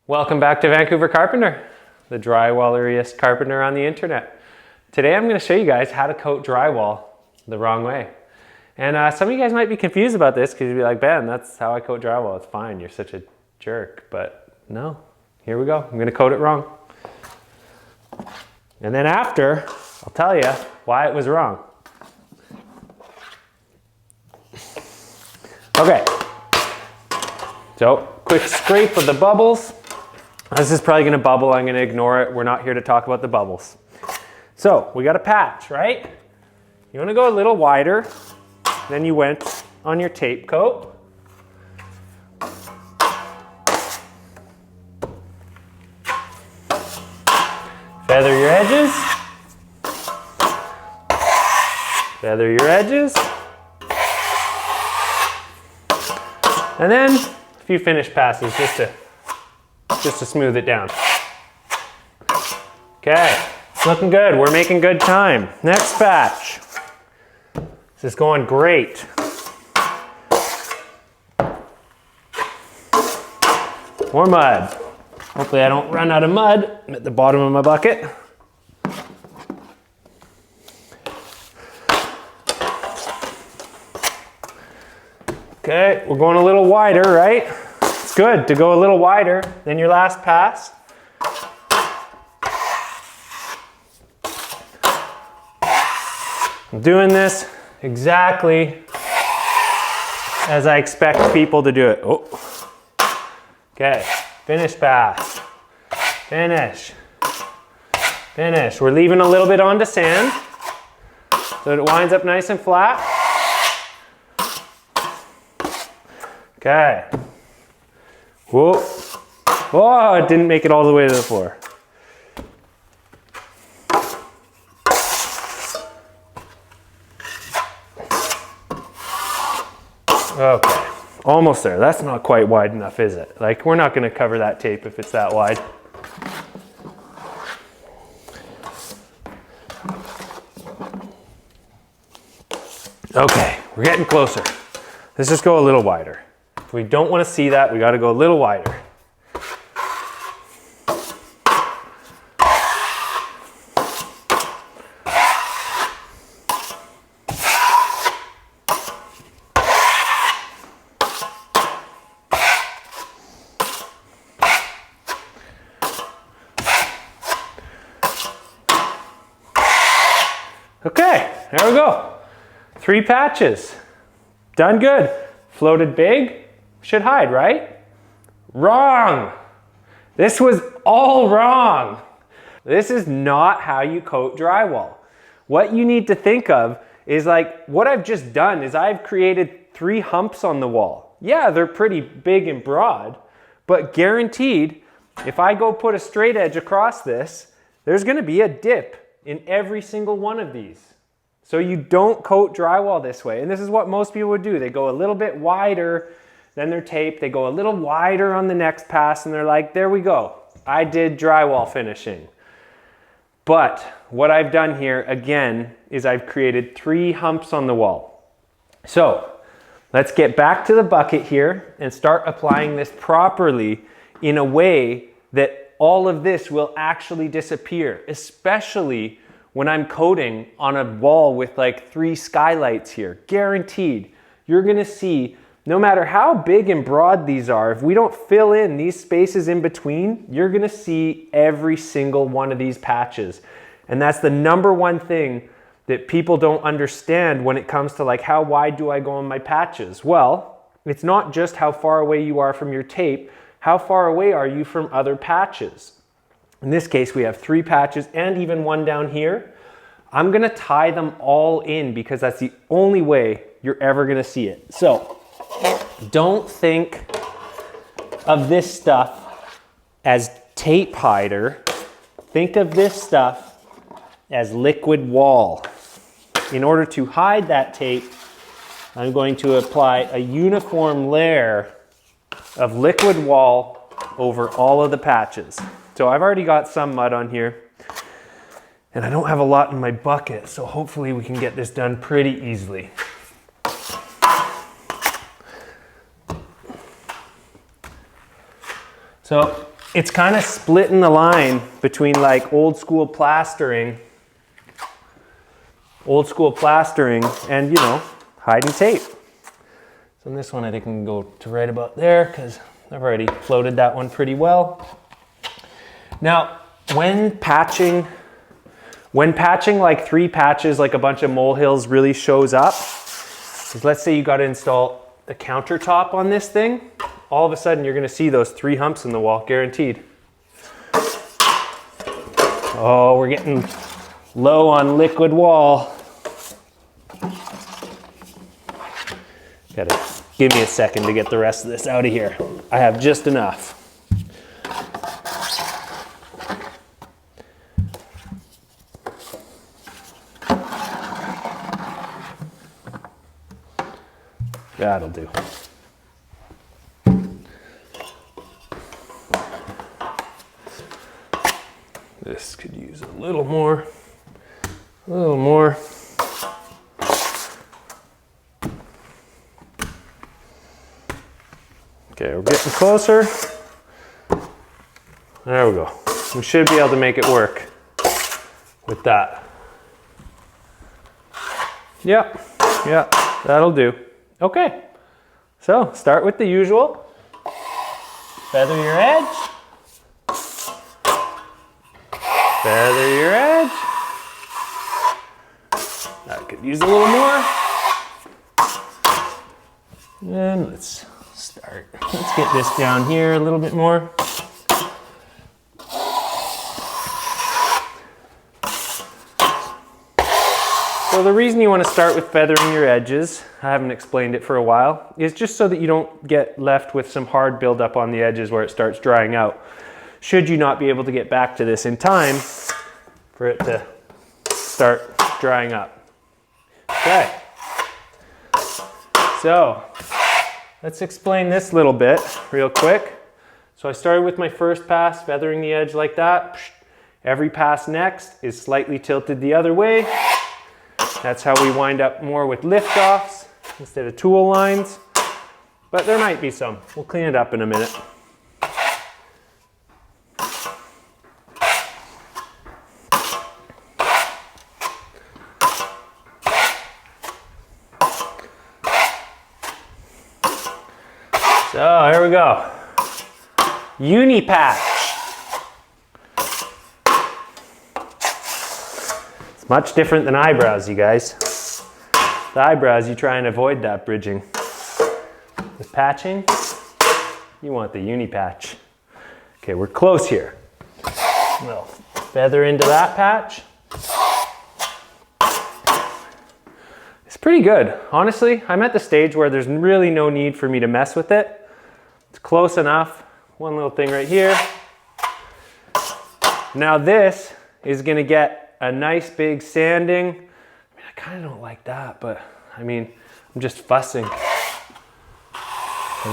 Welcome back to Vancouver Carpenter, the drywalleriest carpenter on the internet. Today I'm going to show you guys how to coat drywall the wrong way. And some of you guys might be confused about this because you'd be like, Ben, that's how I coat drywall. It's fine, you're such a jerk. But no, here we go. I'm going to coat it wrong. And then after, I'll tell you why it was wrong. Okay, so quick scrape of the bubbles. This is probably going to bubble. I'm going to ignore it. We're not here to talk about the bubbles. So we got a patch, right? You want to go a little wider than you went on your tape coat. Feather your edges. Feather your edges. And then a few finish passes just to smooth it down. Okay, it's looking good. We're making good time. Next patch. This is going great. More mud. Hopefully I don't run out of mud. I'm at the bottom of my bucket. Okay, we're going a little wider, right? It's good to go a little wider than your last pass. I'm doing this exactly as I expect people to do it. Oh. Okay, finish pass. Finish. Finish. We're leaving a little bit onto sand so that it winds up nice and flat. Okay. Whoa. Oh, it didn't make it all the way to the floor. Okay, almost there. That's not quite wide enough, is it? Like, we're not going to cover that tape if it's that wide. Okay, we're getting closer. Let's just go a little wider. If we don't want to see that, we got to go a little wider. Okay, there we go. 3 patches. Done good. Floated big. Should hide, right? Wrong. This was all wrong. This is not how you coat drywall. What you need to think of is, like, what I've just done is I've created 3 humps on the wall. Yeah, they're pretty big and broad, but guaranteed, if I go put a straight edge across this, there's going to be a dip in every single one of these. So you don't coat drywall this way. And this is what most people would do. They go a little bit wider than their tape. They go a little wider on the next pass and they're like, there we go. I did drywall finishing. But what I've done here, again, is I've created 3 humps on the wall. So let's get back to the bucket here and start applying this properly in a way that all of this will actually disappear, especially when I'm coating on a wall with like 3 skylights here. Guaranteed, you're gonna see, no matter how big and broad these are, if we don't fill in these spaces in between, you're gonna see every single one of these patches. And that's the #1 thing that people don't understand when it comes to, like, how wide do I go on my patches? Well, it's not just how far away you are from your tape, how far away are you from other patches? In this case, we have 3 patches and even 1 down here. I'm gonna tie them all in because that's the only way you're ever gonna see it. So don't think of this stuff as tape hider. Think of this stuff as liquid wall. In order to hide that tape, I'm going to apply a uniform layer of liquid wall over all of the patches. So I've already got some mud on here, and I don't have a lot in my bucket, so hopefully we can get this done pretty easily. So it's kind of splitting the line between like old school plastering and, you know, hiding tape. So in this one, I think I can go to right about there because I've already floated that one pretty well. Now, when patching like 3 patches, like a bunch of molehills really shows up, is let's say you got to install a countertop on this thing, all of a sudden you're going to see those 3 humps in the wall, guaranteed. Oh, we're getting low on liquid wall. Gotta give me a second to get the rest of this out of here. I have just enough. That'll do. This could use a little more. A little more. Okay, we're getting closer. There we go. We should be able to make it work with that. Yep, that'll do. Okay, so start with the usual. Feather your edge. Feather your edge. That could use a little more. And let's start. Let's get this down here a little bit more. So the reason you want to start with feathering your edges, I haven't explained it for a while, is just so that you don't get left with some hard buildup on the edges where it starts drying out. Should you not be able to get back to this in time for it to start drying up. Okay. So let's explain this little bit real quick. So I started with my first pass, feathering the edge like that. Every pass next is slightly tilted the other way. That's how we wind up more with lift-offs instead of tool lines. But there might be some. We'll clean it up in a minute. So here we go. Uni patch. It's much different than eyebrows, you guys. The eyebrows, you try and avoid that bridging. With patching, you want the uni patch. Okay, we're close here. We'll feather into that patch. It's pretty good. Honestly, I'm at the stage where there's really no need for me to mess with it. It's close enough. One little thing right here. Now this is gonna get a nice big sanding. I mean, I kind of don't like that, but I mean, I'm just fussing.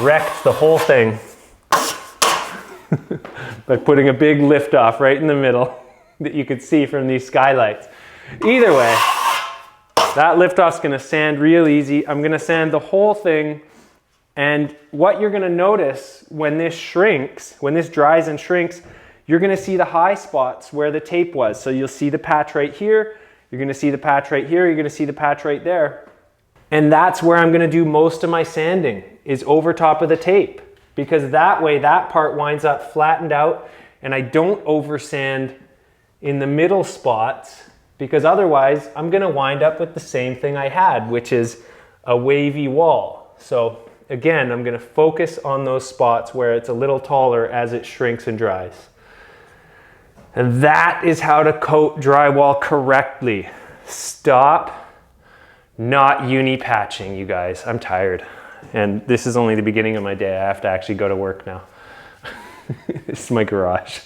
Wrecked the whole thing by putting a big lift off right in the middle that you could see from these skylights. Either way, that lift off's gonna sand real easy. I'm gonna sand the whole thing. And what you're gonna notice when this shrinks, when this dries and shrinks, you're gonna see the high spots where the tape was. So you'll see the patch right here, you're gonna see the patch right here, you're gonna see the patch right there. And that's where I'm gonna do most of my sanding, is over top of the tape. Because that way, that part winds up flattened out and I don't over sand in the middle spots, because otherwise I'm gonna wind up with the same thing I had, which is a wavy wall. So again, I'm gonna focus on those spots where it's a little taller as it shrinks and dries. And that is how to coat drywall correctly. Stop not uni patching, you guys. I'm tired. And this is only the beginning of my day. I have to actually go to work now. This is my garage.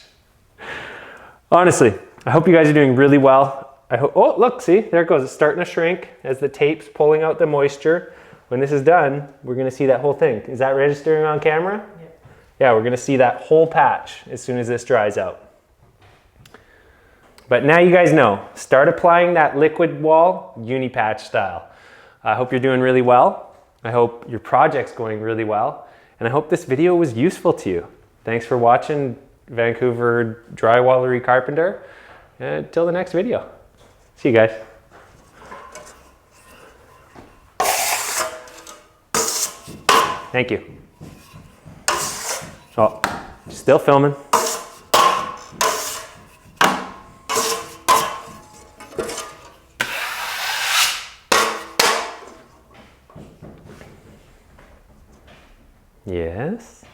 Honestly, I hope you guys are doing really well. I hope, oh, look, see, there it goes. It's starting to shrink as the tape's pulling out the moisture. When this is done, we're gonna see that whole thing. Is that registering on camera? Yeah. Yeah, we're gonna see that whole patch as soon as this dries out. But now you guys know, start applying that liquid wall uni patch style. I hope you're doing really well. I hope your project's going really well. And I hope this video was useful to you. Thanks for watching. Vancouver drywallery carpenter. Until the next video. See you guys. Thank you. Oh, still filming. Yes.